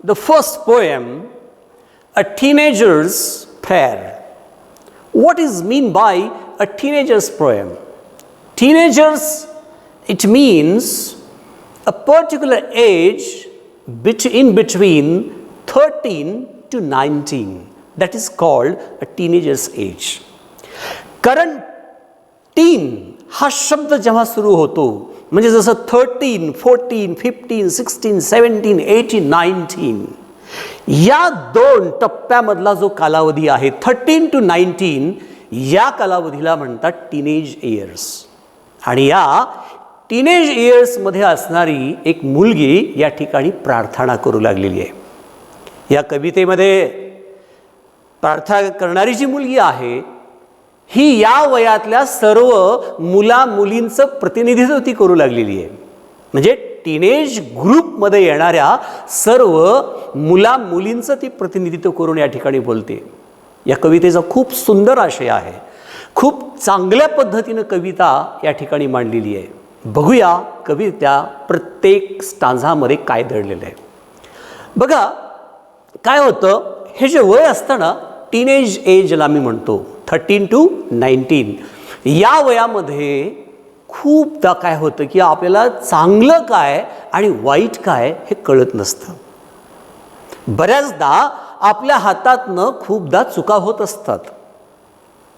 the first poem, A Teenager's Prayer. What is mean by a teenager's poem? Teenagers, it means a particular age in between 13 to 19. That is called a teenager's age. कारण टीन हा शब्द जेव्हा सुरू होतो, म्हणजे जसं 13, 14, 15, 16, 17, 18, 19 या दोन टप्प्यामधला जो कालावधी आहे 13 to 19, या कालावधीला म्हणतात टीनेज इयर्स. आणि या टीनेज इयर्समध्ये असणारी एक मुलगी या ठिकाणी प्रार्थना करू लागलेली आहे. या कवितेमध्ये प्रार्थना करणारी जी मुलगी आहे ही या वयातल्या सर्व मुला मुलींचं प्रतिनिधित्व ती करू लागलेली आहे. म्हणजे टीनेज ग्रुपमध्ये येणाऱ्या सर्व मुला मुलींचं ती प्रतिनिधित्व करून या ठिकाणी बोलते. या कवितेचा खूप सुंदर आशय आहे. खूप चांगल्या पद्धतीनं कविता या ठिकाणी मांडलेली आहे. बघूया कविता प्रत्येक स्टांझामध्ये काय दडलेलं आहे. बघा काय होतं, हे जे वय असतं ना, टीनेज एजला मी म्हणतो 13 to 19, या वयामध्ये खूपदा काय होतं की आपल्याला चांगलं काय आणि वाईट काय हे कळत नसतं. बऱ्याचदा आपल्या हातातनं खूपदा चुका होत असतात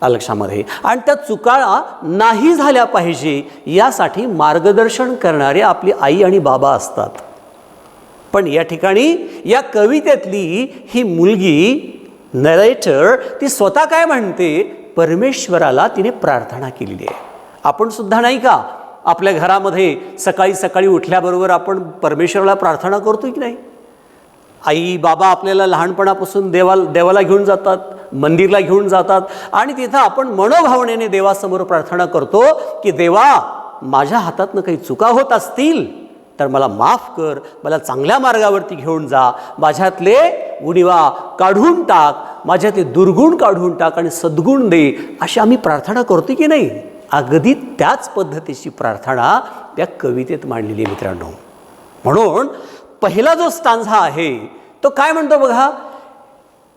लक्षामध्ये, आणि त्या चुका नाही झाल्या पाहिजे यासाठी मार्गदर्शन करणारे आपली आई आणि बाबा असतात. पण या ठिकाणी या कवितेतली ही मुलगी नरेटर ती स्वतः काय म्हणते, परमेश्वराला तिने प्रार्थना केलेली आहे. आपण सुद्धा नाही का आपल्या घरामध्ये सकाळी सकाळी उठल्याबरोबर आपण परमेश्वराला प्रार्थना करतो की नाही? आई बाबा आपल्याला लहानपणापासून देवाला घेऊन जातात, मंदिरला घेऊन जातात, आणि तिथं आपण मनोभावनेने देवासमोर प्रार्थना करतो की देवा, माझ्या हातातनं काही चुका होत असतील तर मला माफ कर, मला चांगल्या मार्गावरती घेऊन जा, माझ्यातले उणिवा काढून टाक, माझ्यातले दुर्गुण काढून टाक आणि सद्गुण दे, अशी आम्ही प्रार्थना करतो की नाही? अगदी त्याच पद्धतीची प्रार्थना त्या कवितेत मांडलेली आहे मित्रांनो. म्हणून पहिला जो स्टांझा आहे तो काय म्हणतो बघा,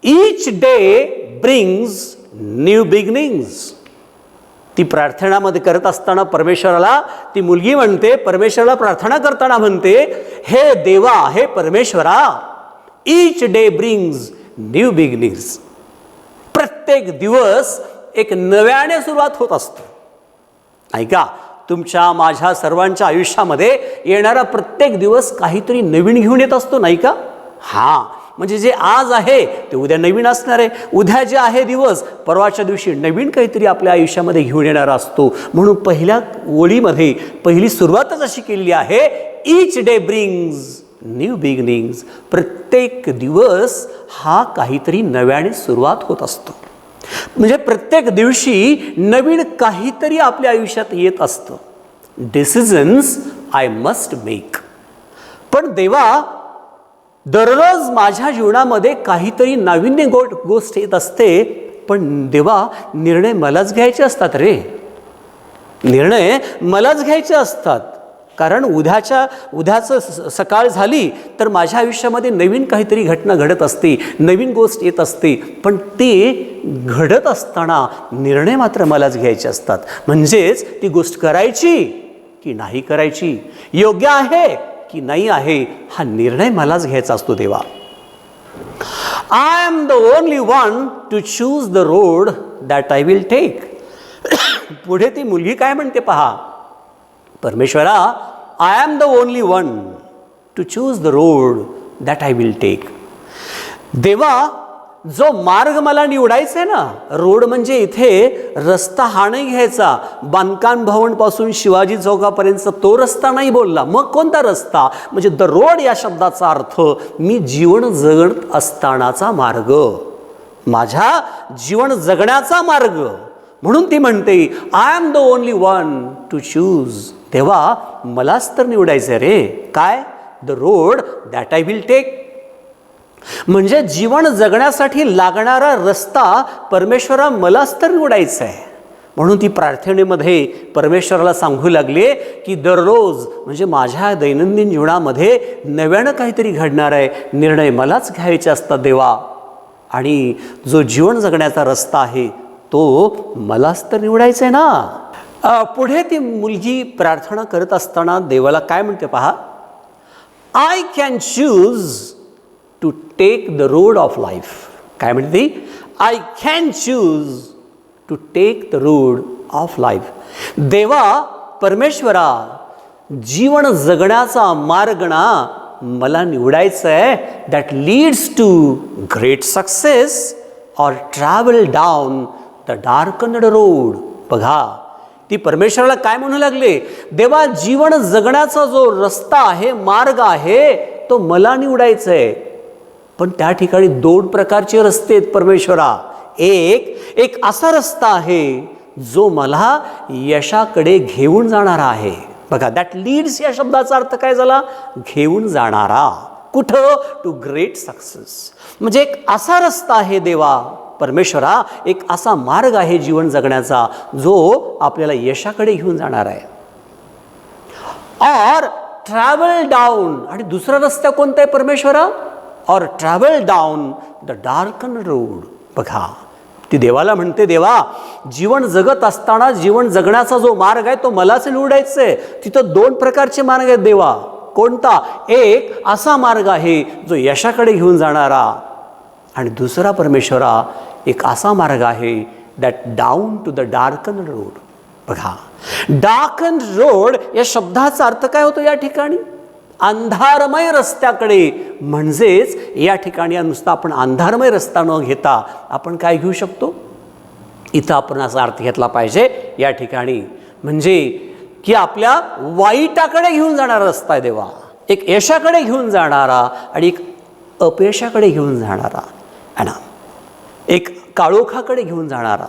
each day brings new beginnings. ती प्रार्थनामध्ये करत असताना परमेश्वराला ती मुलगी म्हणते, परमेश्वराला प्रार्थना करताना म्हणते, हे देवा, हे परमेश्वरा, each day brings new beginnings. प्रत्येक दिवस एक नव्याने सुरुवात होत असतो. ऐका, तुमच्या माझ्या सर्वांच्या आयुष्यामध्ये येणारा प्रत्येक दिवस काहीतरी नवीन घेऊन येत असतो नाही का? हां, म्हणजे जे आज आहे ते उद्या नवीन असणार आहे, उद्या जे आहे दिवस परवाच्या दिवशी नवीन काहीतरी आपल्या आयुष्यामध्ये घेऊन येणारा असतो. म्हणून पहिल्या ओळीमध्ये पहिली सुरुवातच अशी केलेली आहे, each day brings new beginnings. प्रत्येक दिवस हा काहीतरी नव्याने सुरुवात होत असतो. म्हणजे प्रत्येक दिवशी नवीन काहीतरी आपल्या आयुष्यात येत असतं. Decisions I must make. पण देवा, दररोज माझ्या जीवनामध्ये काहीतरी नाविन्य गोष्ट येत असते, पण देवा, निर्णय मलाच घ्यायचे असतात रे. निर्णय मलाच घ्यायचे असतात. कारण उद्याचं सकाळ झाली तर माझ्या आयुष्यामध्ये नवीन काहीतरी घटना घडत असते, नवीन गोष्ट येत असते, पण ते घडत असताना निर्णय मात्र मलाच घ्यायचे असतात. म्हणजेच ती गोष्ट करायची की नाही करायची, योग्य आहे की नाही आहे, हा निर्णय मलाच घ्यायचा असतो देवा. I am the only one to choose the road that I will take. पुढे ती मुलगी काय म्हणते पहा, परमेश्वरा, I am the only one to choose the road that I will take. देवा, जो मार्ग मला निवडायचा आहे ना, रोड म्हणजे इथे रस्ता हा नाही घ्यायचा, बांधकाम भवनपासून शिवाजी चौकापर्यंतचा तो रस्ता नाही बोलला. मग कोणता रस्ता? म्हणजे द रोड या शब्दाचा अर्थ मी जीवन जगत असतानाचा मार्ग, माझ्या जीवन जगण्याचा मार्ग. म्हणून ती म्हणते, I am the only one to choose. तेव्हा मलाच तर निवडायचं रे, काय? The road that I will take. म्हणजे जीवन जगण्यासाठी लागणारा रस्ता परमेश्वरा मलाच तर निवडायचा आहे. म्हणून ती प्रार्थनेमध्ये परमेश्वराला सांगू लागले की दररोज म्हणजे माझ्या दैनंदिन जीवनामध्ये नव्यानं काहीतरी घडणार आहे, निर्णय मलाच घ्यायचे असतात देवा, आणि जो जीवन जगण्याचा रस्ता आहे तो मलाच तर निवडायचा आहे ना. पुढे ती मुलगी प्रार्थना करत असताना देवाला काय म्हणते पहा, I can choose to take the road of life. काय म्हणते ती? I can choose to take the road of life. देवा, परमेश्वरा, जीवन जगण्याचा मार्ग ना मला निवडायचं आहे, that leads to great success or travel down the darkened road. बघा, ती परमेश्वराला काय म्हणू लागले, देवा जीवन जगण्याचा जो रस्ता आहे, मार्ग आहे, तो मला निवडायचा आहे. पण त्या ठिकाणी दोन प्रकारचे रस्ते आहेत परमेश्वरा. एक असा रस्ता आहे जो मला यशाकडे घेऊन जाणारा आहे. बघा, दॅट लीड्स या शब्दाचा अर्थ काय झाला? घेऊन जाणारा. कुठं? To great success. म्हणजे एक असा रस्ता आहे देवा परमेश्वरा, एक असा मार्ग आहे जीवन जगण्याचा जो आपल्याला यशाकडे घेऊन जाणार आहे. और ट्रॅव्हल डाऊन, आणि दुसरा रस्ता कोणता आहे परमेश्वरा? और travel down the darken road. बघा, ती देवाला म्हणते, देवा जीवन जगत असताना जीवन जगण्याचा जो मार्ग आहे तो मलाच निवडायचा आहे. तिथं दोन प्रकारचे मार्ग आहेत देवा. कोणता? एक असा मार्ग आहे जो यशाकडे घेऊन जाणारा, आणि दुसरा परमेश्वरा एक असा मार्ग आहे that down to the darken road. बघा, डार्कन रोड या शब्दाचा अर्थ काय होतो या ठिकाणी? अंधारमय रस्त्याकडे. म्हणजेच या ठिकाणी नुसता आपण अंधारमय रस्ता न घेता आपण काय घेऊ शकतो? इथं आपण असा अर्थ घेतला पाहिजे या ठिकाणी, म्हणजे की आपल्या वाईटाकडे घेऊन जाणारा रस्ता आहे देवा. एक यशाकडे घेऊन जाणारा आणि एक अपयशाकडे घेऊन जाणारा आहे ना, एक काळोखाकडे घेऊन जाणारा.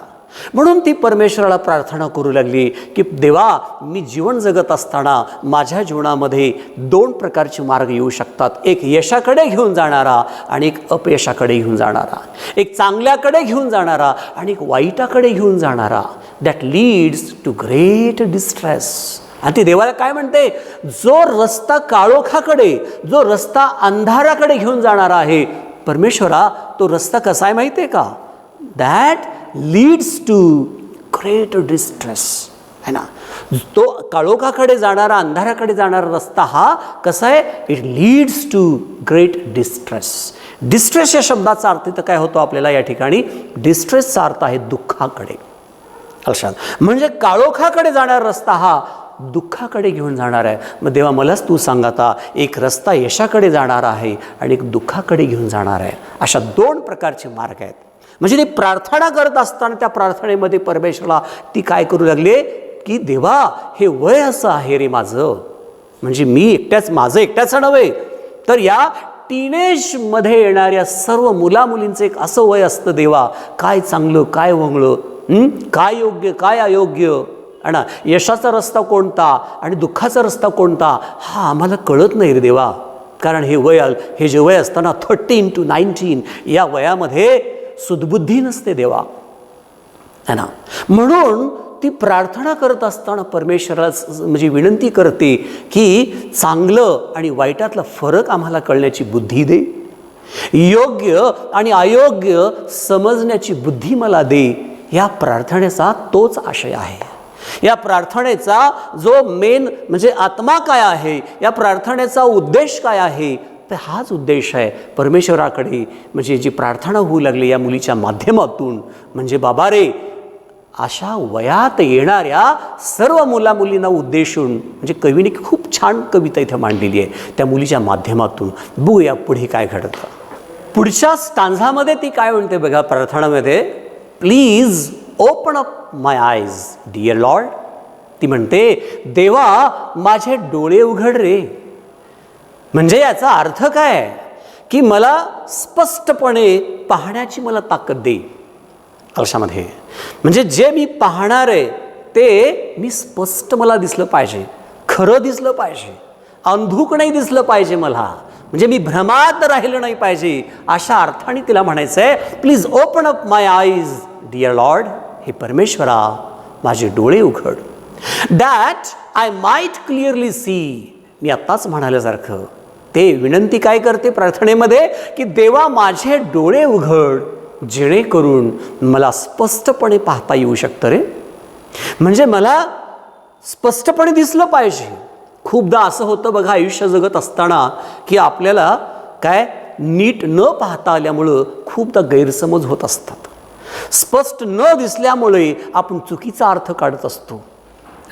म्हणून ती परमेश्वराला प्रार्थना करू लागली की देवा, मी जीवन जगत असताना माझ्या जीवनामध्ये दोन प्रकारचे मार्ग येऊ शकतात. एक यशाकडे घेऊन जाणारा आणि एक अपयशाकडे घेऊन जाणारा. एक चांगल्याकडे घेऊन जाणारा आणि एक वाईटाकडे घेऊन जाणारा. That leads to great distress. आणि ती देवाला काय म्हणते? जो रस्ता काळोखाकडे, जो रस्ता अंधाराकडे घेऊन जाणारा आहे परमेश्वरा, तो रस्ता कसा आहे माहिती आहे का? That leads to great distress. है ना, तो काळोखाकडे जाणारा, अंधाराकडे जाणारा रस्ता हा कसा आहे? It leads to great distress. Distress या शब्दाचा अर्थ तर काय होतो आपल्याला या ठिकाणी? डिस्ट्रेसचा अर्थ आहे दुःखाकडे. लक्षात, म्हणजे काळोखाकडे जाणारा रस्ता हा दुःखाकडे घेऊन जाणार आहे. मग देवा मलाच तू सांग आता, एक रस्ता यशाकडे जाणारा आहे आणि एक दुःखाकडे घेऊन जाणार आहे. अशा दोन प्रकारचे मार्ग आहेत. म्हणजे ती प्रार्थना करत असताना त्या प्रार्थनेमध्ये परमेश्वराला ती काय करू लागले की देवा, हे वय असं आहे रे माझं, म्हणजे मी माझं एकट्याचं नव्हे, तर या टीनेजमध्ये येणाऱ्या सर्व मुलामुलींचं एक असं वय असतं देवा, काय चांगलं काय वंगळं, काय योग्य काय अयोग्य, आहे ना, यशाचा रस्ता कोणता आणि दुःखाचा रस्ता कोणता हा आम्हाला कळत नाही रे देवा. कारण हे जे वय असताना 13 to 19 या वयामध्ये सुदबुद्धी नसते देवा, है ना. म्हणून ती प्रार्थना करत असताना परमेश्वराला म्हणजे विनंती करते की चांगलं आणि वाईटातला फरक आम्हाला कळण्याची बुद्धी दे, योग्य आणि अयोग्य समजण्याची बुद्धी मला दे. या प्रार्थनेचा तोच आशय आहे. या प्रार्थनेचा जो मेन म्हणजे आत्मा काय आहे, या प्रार्थनेचा उद्देश काय आहे, तर हाच उद्देश आहे परमेश्वराकडे म्हणजे जी प्रार्थना होऊ लागली या मुलीच्या माध्यमातून. म्हणजे बाबा रे, अशा वयात येणाऱ्या सर्व मुलामुलींना उद्देशून म्हणजे कवीने खूप छान कविता इथे मांडलेली आहे त्या मुलीच्या माध्यमातून. बघूया पुढे काय घडतं. पुढच्या स्टांझामध्ये ती काय म्हणते बघा प्रार्थनामध्ये, प्लीज ओपन अप माय आयज डिअर लॉर्ड. ती म्हणते देवा माझे डोळे उघड रे. म्हणजे याचा अर्थ काय की मला स्पष्टपणे पाहण्याची मला ताकद दे आयुष्यामध्ये. म्हणजे जे मी पाहणार आहे ते मी स्पष्ट मला दिसलं पाहिजे, खरं दिसलं पाहिजे, अंधुक नाही दिसलं पाहिजे मला, म्हणजे मी भ्रमात राहिलं नाही पाहिजे. अशा अर्थाने तिला म्हणायचं आहे please open up my eyes dear lord. हे परमेश्वरा माझे डोळे उघड. That I might clearly see. मी आत्ताच म्हणाल्यासारखं ते विनंती काय करते प्रार्थनेमध्ये, की देवा माझे डोळे उघड, जेणेकरून मला स्पष्टपणे पाहता येऊ शकतं रे. म्हणजे मला स्पष्टपणे दिसलं पाहिजे. खूपदा असं होतं बघा आयुष्य जगत असताना, की आपल्याला काय नीट न पाहता आल्यामुळं खूपदा गैरसमज होत असतात. स्पष्ट न दिसल्यामुळे आपण चुकीचा अर्थ काढत असतो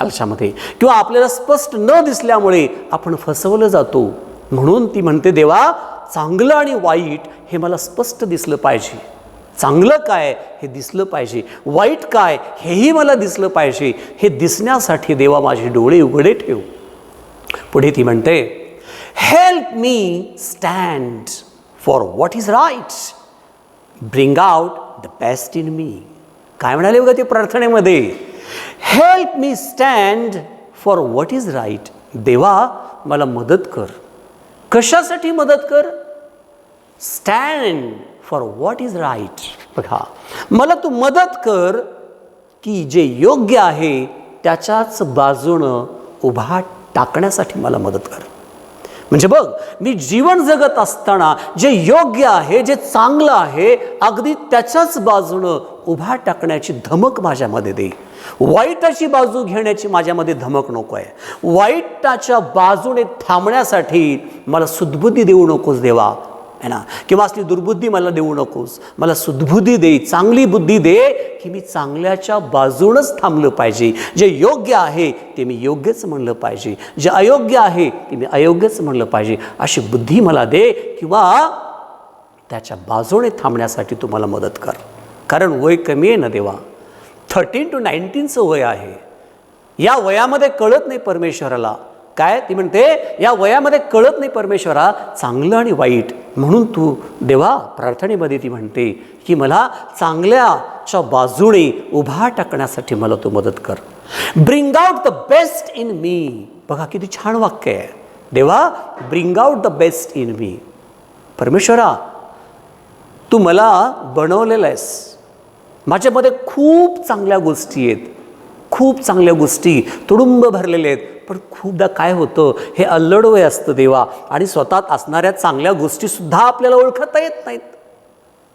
आयुष्यामध्ये, किंवा आपल्याला स्पष्ट न दिसल्यामुळे आपण फसवलं जातो. म्हणून ती म्हणते देवा चांगलं आणि वाईट हे मला स्पष्ट दिसलं पाहिजे. चांगलं काय हे दिसलं पाहिजे, वाईट काय हेही मला दिसलं पाहिजे. हे दिसण्यासाठी देवा माझे डोळे उघडे ठेव. पुढे ती म्हणते help me stand for what is right, bring out the best in me. काय म्हणाले बघा ते प्रार्थनेमध्ये, help me stand for what is right. देवा मला मदत कर. कशासाठी मदत कर? Stand for what is right. बघा मला तू मदत कर की जे योग्य आहे त्याच्याच बाजूनं उभा टाकण्यासाठी मला मदत कर. म्हणजे बघ मी जीवन जगत असताना जे योग्य आहे, जे चांगलं आहे, अगदी त्याच्याच बाजूनं उभा टाकण्याची धमक माझ्यामध्ये दे. वाईटाची बाजू घेण्याची माझ्यामध्ये धमक नको आहे. वाईटाच्या बाजूने थांबण्यासाठी मला सुदबुद्धी देऊ नकोस देवा, है ना, किंवा असली दुर्बुद्धी मला देऊ नकोस. मला सुदबुद्धी दे, चांगली बुद्धी दे, की मी चांगल्याच्या बाजूनच थांबलं पाहिजे. जे योग्य आहे ते मी योग्यच म्हणलं पाहिजे, जे अयोग्य आहे ते मी अयोग्यच म्हणलं पाहिजे. अशी बुद्धी मला दे, किंवा त्याच्या बाजूने थांबण्यासाठी तू मला मदत कर. कारण वय कमी आहे ना देवा, 13 to 19चं वय आहे. या वयामध्ये कळत नाही परमेश्वराला काय. ती म्हणते या वयामध्ये कळत नाही परमेश्वरा चांगलं आणि वाईट. म्हणून तू देवा प्रार्थनेमध्ये ती म्हणते की मला चांगल्याच्या बाजूने उभा टाकण्यासाठी मला तू मदत कर. Bring out the best in me. बघा किती छान वाक्य आहे. देवा bring out the best in me. परमेश्वरा तू मला बनवलेलं आहेस. माझ्यामध्ये खूप चांगल्या गोष्टी आहेत, खूप चांगल्या गोष्टी तुडुंब भरलेल्या आहेत. पण खूपदा काय होतं, हे अल्लड वय असतं देवा, आणि स्वतःत असणाऱ्या चांगल्या गोष्टीसुद्धा आपल्याला ओळखता येत नाहीत,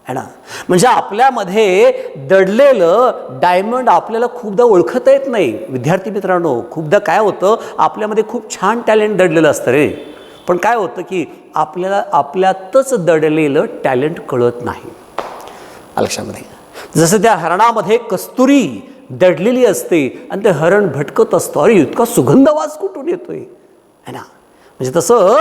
है ना. म्हणजे आपल्यामध्ये दडलेलं डायमंड आपल्याला खूपदा ओळखता येत नाही. विद्यार्थी मित्रांनो, खूपदा काय होतं आपल्यामध्ये खूप छान टॅलेंट दडलेलं असतं रे, पण काय होतं की आपल्याला आपल्यातच दडलेलं टॅलेंट कळत नाही. लक्षामध्ये जसं त्या हरणामध्ये कस्तुरी दडलेली असते आणि ते हरण भटकत असतं, अरे इतका सुगंध वास कुठून येतोय, है ना. म्हणजे तसं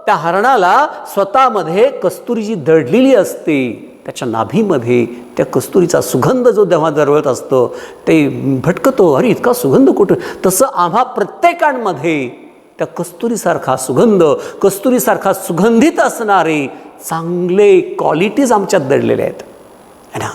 त्या हरणाला स्वतःमध्ये कस्तुरी जी दडलेली असते, त्याच्या नाभीमध्ये त्या कस्तुरीचा सुगंध जो जेव्हा दरवळत असतो ते भटकतो, अरे इतका सुगंध कुठून. तसं आम्हा प्रत्येकांमध्ये त्या कस्तुरीसारखा सुगंध, कस्तुरीसारखा सुगंधित असणारे चांगले क्वालिटीज आमच्यात दडलेले आहेत, है ना.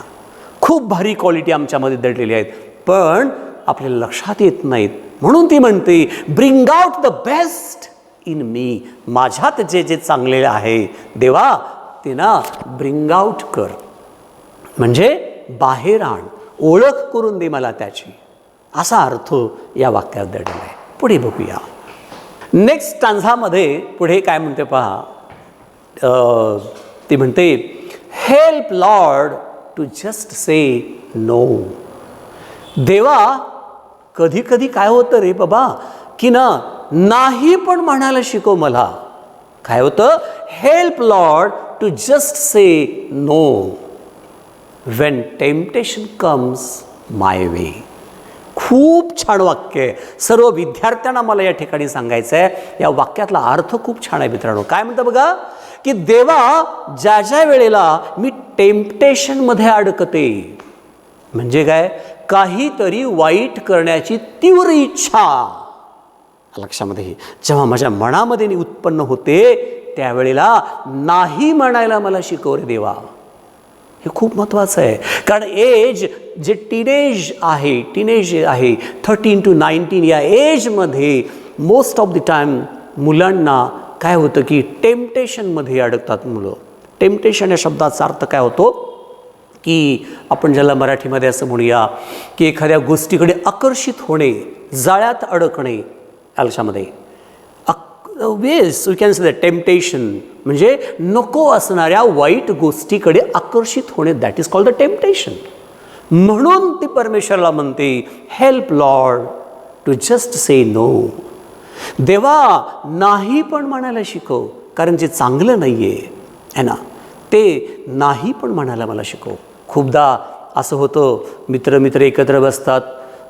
खूप भारी क्वालिटी आमच्यामध्ये दडलेली आहेत, पण आपल्याला लक्षात येत नाहीत. म्हणून ती म्हणते bring out the best in me. माझ्यात जे जे चांगले आहे देवा ते ना ब्रिंग आउट कर, म्हणजे बाहेर आण, ओळख करून दे मला त्याची. असा अर्थ या वाक्यात दडलेला आहे. पुढे बघूया. नेक्स्ट स्टांझामध्ये पुढे काय म्हणते पहा. ती म्हणते help lord to just say no. देवा कधी कधी काय होतं रे बाबा की ना नाही पण म्हणायला शिकव मला. काय होतं, help lord to just say no when temptation comes my way. खूप छान वाक्य आहे. सर्व विद्यार्थ्यांना मला या ठिकाणी सांगायचं आहे, या वाक्यातला अर्थ खूप छान आहे मित्रांनो. काय म्हणतं बघा की देवा ज्या ज्या वेळेला मी टेम्पटेशनमध्ये अडकते, म्हणजे काय, काहीतरी वाईट करण्याची तीव्र इच्छा लक्षामध्ये जेव्हा माझ्या मनामध्ये उत्पन्न होते, त्यावेळेला नाही म्हणायला मला शिकव रे देवा. हे खूप महत्त्वाचं आहे. कारण एज जे टीनेज आहे 13 to 19 या एजमध्ये मोस्ट ऑफ द टाईम मुलांना काय होतं की टेम्पटेशनमध्ये अडकतात मुलं. टेम्पटेशन या शब्दाचा अर्थ काय होतो की आपण ज्याला मराठीमध्ये असं म्हणूया की एखाद्या गोष्टीकडे आकर्षित होणे, जाळ्यात अडकणे, आलशामध्ये वेस we can say the temptation, म्हणजे नको असणाऱ्या वाईट गोष्टीकडे आकर्षित होणे, that is called the temptation. म्हणून ती परमेश्वराला म्हणते, help lord to just say no. देवा नाही पण म्हणायला शिकव, कारण जे चांगलं नाही आहे ना ते नाही पण म्हणायला मला शिकव. खूपदा असं होतं, मित्र एकत्र बसतात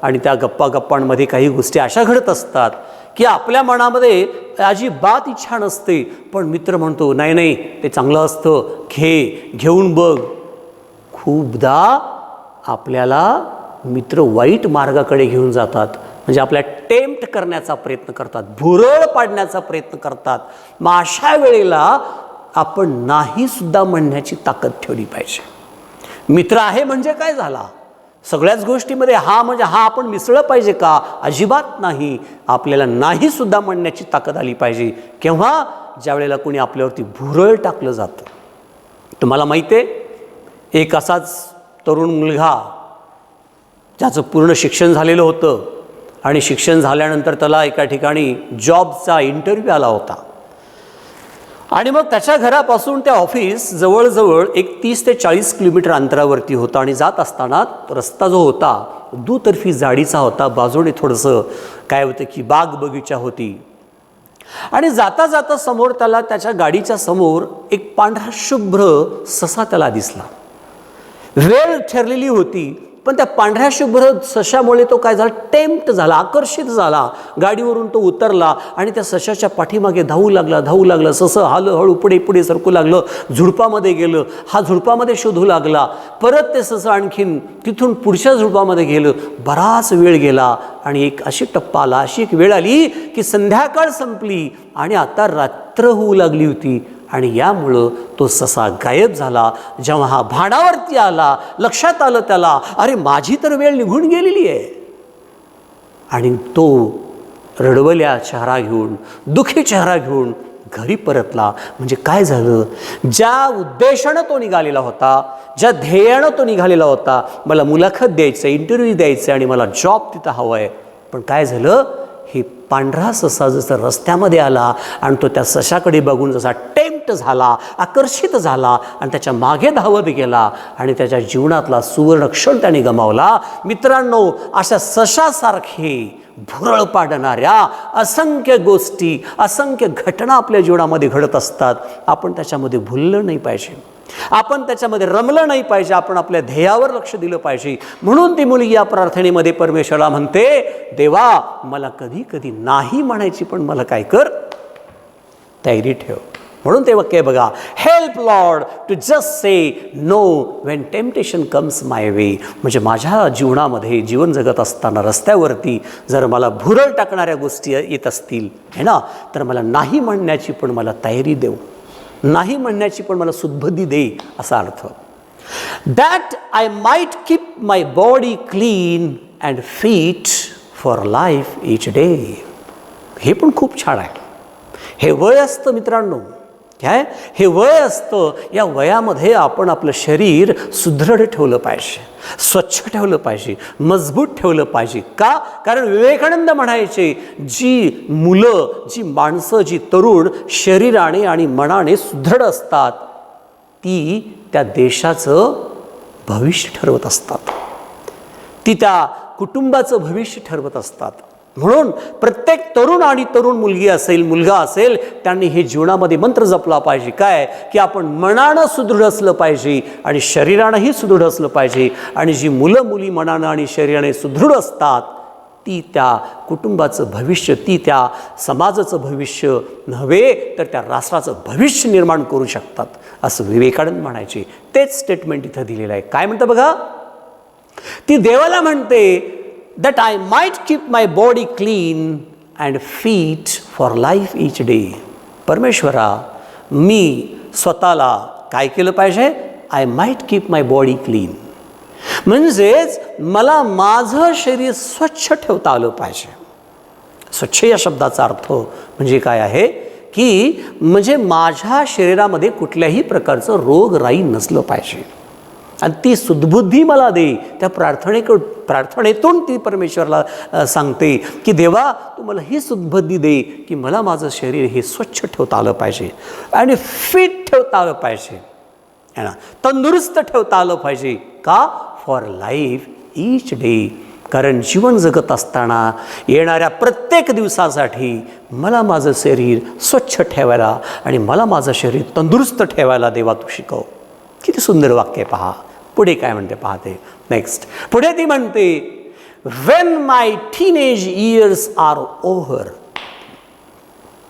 आणि त्या गप्पांमध्ये काही गोष्टी अशा घडत असतात की आपल्या मनामध्ये अजिबात इच्छा नसते, पण मित्र म्हणतो नाही नाही ते चांगलं असतं, घेऊन बघ. खूपदा आपल्याला मित्र वाईट मार्गाकडे घेऊन जातात, म्हणजे आपल्याला टेम्प्ट करण्याचा प्रयत्न करतात, भुरळ पाडण्याचा प्रयत्न करतात. मग अशा वेळेला आपण नाही सुद्धा म्हणण्याची ताकद ठेवली पाहिजे. मित्र आहे म्हणजे काय झाला, सगळ्याच गोष्टीमध्ये हा म्हणजे हा आपण मिसळलं पाहिजे का? अजिबात नाही. आपल्याला नाही सुद्धा म्हणण्याची ताकद आली पाहिजे. केव्हा? ज्या वेळेला कोणी आपल्यावरती भुरळ टाकलं जातं. तुम्हाला माहिती आहे, एक असाच तरुण मुलगा ज्याचं पूर्ण शिक्षण झालेलं होतं आणि शिक्षण झाल्यानंतर त्याला एका ठिकाणी जॉबचा इंटरव्ह्यू आला होता आणि मग त्याच्या घरापासून त्या ऑफिस जवळजवळ एक 30 ते 40 किलोमीटर अंतरावरती होता आणि जात असताना रस्ता जो होता दुतर्फी जाडीचा होता, बाजूने थोडंसं काय होतं की बाग बगीचा होती आणि जाता जाता समोर त्याला त्याच्या गाडीच्या समोर एक पांढरा शुभ्र ससा त्याला दिसला. वेळ ठरलेली होती, पण त्या पांढऱ्या शुभ्र सशामुळे तो काय झाला, टेम्प्ट झाला, आकर्षित झाला. गाडीवरून तो उतरला आणि त्या सशाच्या पाठीमागे धावू लागला. ससं हळू पुढे सरकू लागलं, झुडपामध्ये गेलं. हा झुडपामध्ये शोधू लागला. परत ते ससं आणखीन तिथून पुढच्या झुडपामध्ये गेलं. बराच वेळ गेला आणि एक अशी टप्पा आला, अशी एक वेळ आली की संध्याकाळ संपली आणि आता रात्र होऊ लागली होती आणि यामुळं तो ससा गायब झाला. जेव्हा हा भानावरती आला, लक्षात आलं त्याला, अरे माझी तर वेळ निघून गेलेली आहे. आणि तो रडवल्या चेहरा घेऊन, दुःखी चेहरा घेऊन घरी परतला. म्हणजे काय झालं, ज्या उद्देशानं तो निघालेला होता, ज्या ध्येयानं तो निघालेला होता, मला मुलाखत द्यायचं, इंटरव्ह्यू द्यायचं आणि मला जॉब तिथं हवं आहे, पण काय झालं, हे पांढरा ससा जसा रस्त्यामध्ये आला आणि तो त्या सशाकडे बघून जसा टेम्प्ट झाला, आकर्षित झाला आणि त्याच्या मागे धावत गेला आणि त्याच्या जीवनातला सुवर्ण क्षण त्याने गमावला. मित्रांनो, अशा सशासारखे भुरळ पाडणाऱ्या असंख्य गोष्टी, असंख्य घटना आपल्या जीवनामध्ये घडत असतात. आपण त्याच्यामध्ये भुललं नाही पाहिजे, आपण त्याच्यामध्ये रमलं नाही पाहिजे, आपण आपल्या ध्येयावर लक्ष दिलं पाहिजे. म्हणून ती मुलगी या प्रार्थनेमध्ये परमेश्वराला म्हणते, देवा मला कधी कधी नाही म्हणायची, पण मला काय कर, तयारी ठेव. म्हणून ते वाक्य बघा, help lord to just say no when temptation comes my way. म्हणजे माझ्या जीवनामध्ये जीवन जगत असताना रस्त्यावरती जर मला भुरळ टाकणाऱ्या गोष्टी येत असतील है ना, तर मला नाही म्हणण्याची पण मला तयारी देऊ, नाही म्हणण्याची पण मला सुदबुद्धी दे, असा अर्थ. That I might keep my body clean and fit for life each day. हे पण खूप छान आहे. हे वय असतं मित्रांनो, काय हे वय असतं. या वयामध्ये आपण आपलं शरीर सुदृढ ठेवलं पाहिजे, स्वच्छ ठेवलं पाहिजे, मजबूत ठेवलं पाहिजे. का? कारण विवेकानंद म्हणायचे, जी मुलं, जी माणसं, जी तरुण शरीराने आणि मनाने सुदृढ असतात, ती त्या देशाचं भविष्य ठरवत असतात, ती त्या कुटुंबाचं भविष्य ठरवत असतात. म्हणून प्रत्येक तरुण आणि तरुण मुलगी असेल, मुलगा असेल, त्यांनी हे जीवनामध्ये मंत्र जपला पाहिजे. काय? की आपण मनानं सुदृढ असलं पाहिजे आणि शरीरानंही सुदृढ असलं पाहिजे. आणि जी मुलं मुली मनानं आणि शरीराने सुदृढ असतात, ती त्या कुटुंबाचं भविष्य, ती त्या समाजाचं भविष्य नव्हे तर त्या राष्ट्राचं भविष्य निर्माण करू शकतात, असं विवेकानंद म्हणायचे. तेच स्टेटमेंट इथं दिलेलं आहे. काय म्हणतं बघा, ती देवाला म्हणते, that I might keep my body clean and fit for life each day. परमेश्वरा, मी स्वतःला काय केलं पाहिजे? I might keep my body clean. म्हणजेच मला माझं शरीर स्वच्छ ठेवता आलं पाहिजे. स्वच्छ या शब्दाचा अर्थ म्हणजे काय आहे की म्हणजे माझ्या शरीरामध्ये कुठल्याही प्रकारचं रोगराई नसलं पाहिजे. आणि ती सुदबुद्धी मला दे. त्या प्रार्थनेतून ती परमेश्वराला सांगते की देवा तू मला ही सुदबुद्धी दे की मला माझं शरीर हे स्वच्छ ठेवता आलं पाहिजे आणि फिट ठेवता आलं पाहिजे, है ना, तंदुरुस्त ठेवता आलं पाहिजे. का? For life each day. कारण जीवन जगत असताना येणाऱ्या प्रत्येक दिवसासाठी मला माझं शरीर स्वच्छ ठेवायला आणि मला माझं शरीर तंदुरुस्त ठेवायला देवा तू शिकव. किती सुंदर वाक्य पहा. पुढे काय म्हणते पाहते. नेक्स्ट पुढे ती म्हणते, वेन माय टीनेज इयर्स आर ओव्हर.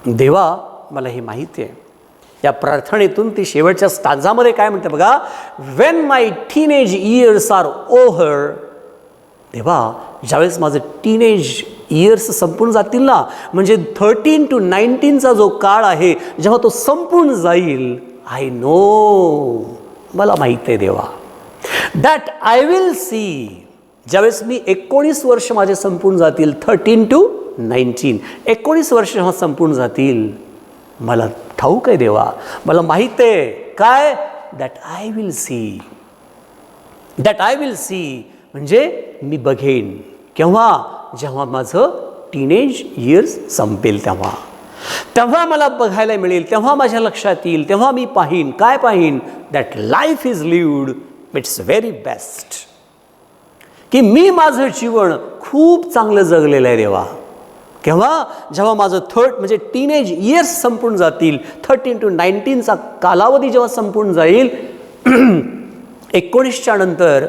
देवा मला हे माहिती आहे. या प्रार्थनेतून ती शेवटच्या स्टांजामध्ये काय म्हणते बघा, वेन माय टीनेज इयर्स आर ओव्हर. देवा ज्यावेळेस माझं टीनेज इयर्स संपून जातील ना, म्हणजे 13 to 19चा जो काळ आहे जेव्हा तो संपून जाईल, आय नो, मला माहीत आहे देवा, दॅट आय विल सी. ज्यावेळेस मी 19 वर्ष माझे संपून जातील, 13 to 19, 19 वर्ष जेव्हा संपून जातील, मला ठाऊक आहे देवा, मला माहीत आहे काय, that I will see. That I will see म्हणजे मी बघेन. केव्हा? जेव्हा माझं टीनेज इयर्स संपेल तेव्हा. तेव्हा मला बघायला मिळेल, तेव्हा माझ्या लक्षात येईल, तेव्हा मी पाहीन. काय पाहीन? That life is lived it's very best. की मी माझं जीवन खूप चांगलं जगलेलं आहे देवा. केव्हा? जेव्हा माझं म्हणजे टीनेज इयर्स संपून जातील, 13 to 19चा कालावधी जेव्हा संपून जाईल, 19च्या नंतर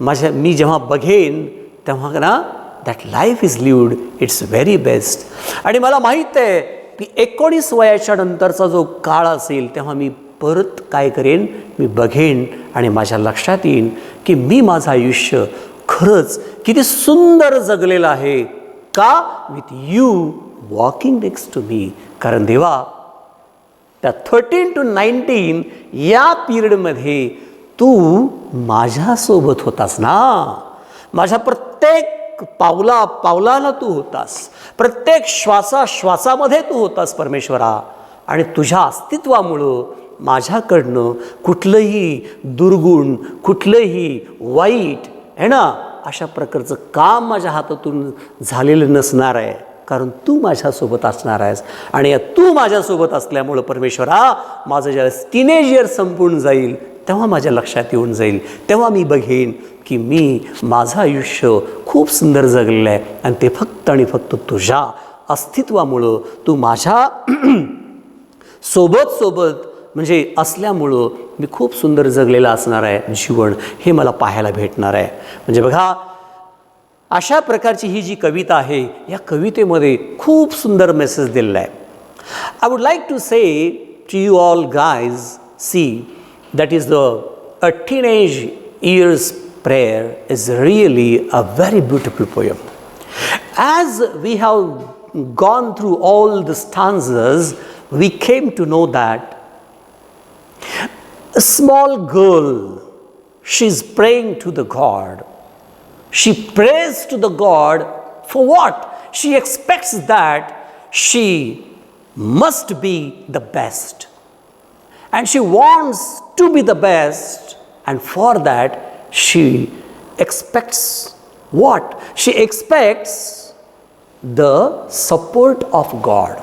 मी जेव्हा बघेन तेव्हा ना, that life is lived it's very best. आणि मला माहीत आहे की 19 वयाच्या नंतरचा जो काळ असेल तेव्हा मी परत काय करेन, मी बघेन आणि माझ्या लक्षात येईन की मी माझं आयुष्य खरंच किती सुंदर जगलेलं आहे. का? With you walking next to me. कारण देवा त्या 13 to 19 या पिरियडमध्ये तू माझ्यासोबत होतास ना. माझ्या प्रत्येक पावलाला तू होतास, प्रत्येक श्वासामध्ये तू होतास परमेश्वरा. आणि तुझ्या अस्तित्वामुळं माझ्याकडनं कुठलंही दुर्गुण, कुठलंही वाईट आहे ना, अशा प्रकारचं काम माझ्या हातातून झालेलं नसणार आहे. कारण तू माझ्यासोबत असणार आहेस. आणि तू माझ्यासोबत असल्यामुळं परमेश्वरा, माझं ज्यावेळेस टीनेज इयर संपून जाईल तेव्हा माझ्या लक्षात येऊन जाईल, तेव्हा मी बघेन की मी माझं आयुष्य खूप सुंदर जगलेलं आहे. आणि ते फक्त आणि फक्त तुझ्या अस्तित्वामुळं, तू माझ्या सोबत म्हणजे असल्यामुळं मी खूप सुंदर जगलेलं असणार आहे जीवन, हे मला पाहायला भेटणार आहे. म्हणजे बघा, अशा प्रकारची ही जी कविता आहे, या कवितेमध्ये खूप सुंदर मेसेज दिलेला आहे. I would like to say to you all guys, see that is a teenage years prayer is really a very beautiful poem. As we have gone through all the stanzas, we came to know that a small girl, she's praying to the God. She prays to the God for what? She expects that she must be the best. And she wants to be the best, and for that she expects what? She expects the support of God.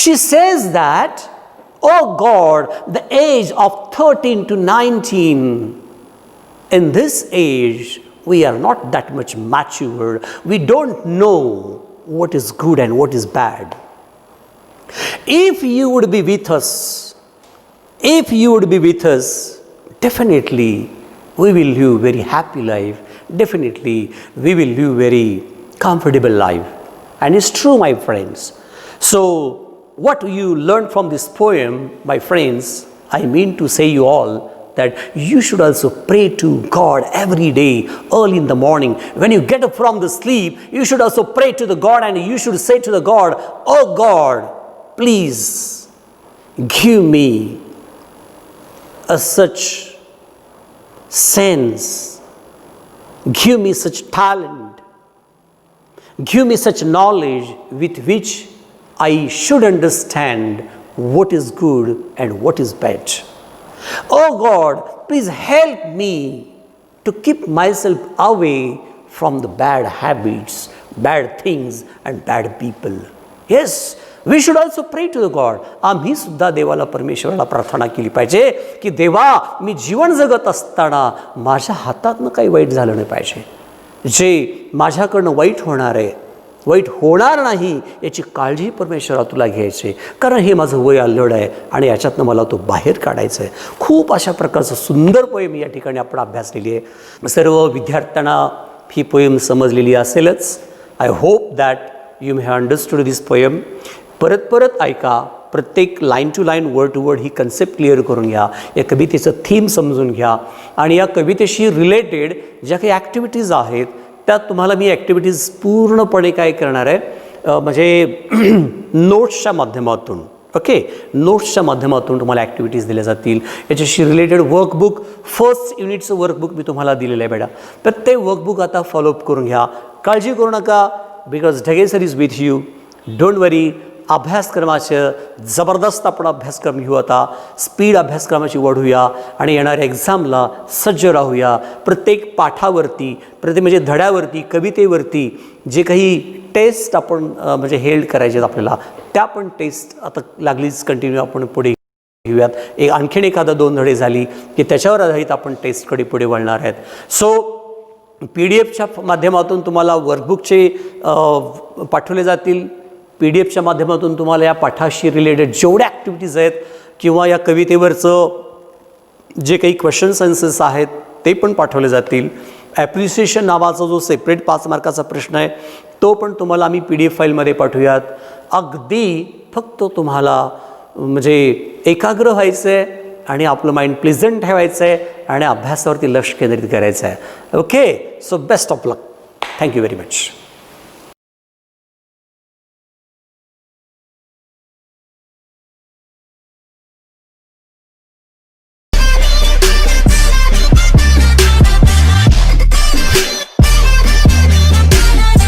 She says that, oh God, the age of 13 to 19, in this age we are not that much matured. We don't know what is good and what is bad. If you would be with us, definitely we will live very happy life. Definitely we will live very comfortable life. And it's true, my friends. So what you learn from this poem, my friends, I mean to say you all that you should also pray to God every day early in the morning. When you get up from the sleep, you should also pray to the God, and you should say to the God, oh God, please give me such sense, give me such talent, give me such knowledge with which I should understand what is good and what is bad. Oh God, please help me to keep myself away from the bad habits, bad things and bad people. Yes, we should also pray to the God. आम्ही सुद्धा देवाला, परमेश्वराला प्रार्थना केली पाहिजे की देवा, मी जीवन जगत असताना माझ्या हातातनं काही वाईट झालं नाही पाहिजे. जे माझ्याकडनं वाईट होणार आहे, वाईट होणार नाही याची काळजी परमेश्वरा तुला घ्यायची, कारण हे माझं वय अल्लड आहे आणि याच्यातनं मला तो बाहेर काढायचं आहे. खूप अशा प्रकारचं सुंदर पोएम या ठिकाणी आपण अभ्यासलेली आहे. सर्व विद्यार्थ्यांना ही पोएम समजलेली असेलच. I hope that you may have understood this poem. परत परत ऐका, प्रत्येक line to line, word to word ही कन्सेप्ट क्लिअर करून घ्या, या कवितेचं थीम समजून घ्या आणि या कवितेशी रिलेटेड ज्या काही ॲक्टिव्हिटीज आहेत त्यात तुम्हाला मी ॲक्टिव्हिटीज पूर्णपणे काय करणार आहे, म्हणजे नोट्सच्या माध्यमातून, ओके, नोट्सच्या माध्यमातून तुम्हाला ॲक्टिव्हिटीज दिल्या जातील. याच्याशी रिलेटेड वर्कबुक, फर्स्ट युनिटचं वर्कबुक मी तुम्हाला दिलेलं आहे बेटा. तर ते वर्कबुक आता फॉलोअप करून घ्या. काळजी करू नका, because Dhage sir is with you. Don't worry. अभ्यासक्रमाचं जबरदस्त आपण अभ्यासक्रम घेऊ आता. स्पीड अभ्यासक्रमाची वाढवूया आणि येणाऱ्या एक्झामला सज्ज राहूया. प्रत्येक पाठावरती, प्रत्येक म्हणजे धड्यावरती, कवितेवरती जे काही टेस्ट आपण म्हणजे हेल्ड करायचे आहेत आपल्याला, त्या पण टेस्ट आता लागलीच कंटिन्यू आपण पुढे घेऊयात. एक आणखीन एखादा 2 धडे झाली की त्याच्यावर आधारित आपण टेस्टकडे पुढे वळणार आहेत. सो PDF माध्यमातून तुम्हाला वर्कबुकचे पाठवले जातील. PDF माध्यमातून तुम्हाला या पाठाशी रिलेटेड जेवढ्या ॲक्टिव्हिटीज आहेत किंवा या कवितेवरचं जे काही क्वेश्चन्स आन्सर्स आहेत ते पण पाठवले जातील. ॲप्रिसिएशन नावाचा जो सेपरेट 5 मार्काचा प्रश्न आहे तो पण तुम्हाला आम्ही PDF फाईलमध्ये पाठवूयात. अगदी फक्त तुम्हाला म्हणजे एकाग्र व्हायचं आहे आणि आपलं माइंड प्लेझंट ठेवायचं आहे आणि अभ्यासावरती लक्ष केंद्रित करायचं आहे. Okay, so best of luck. Thank you very much.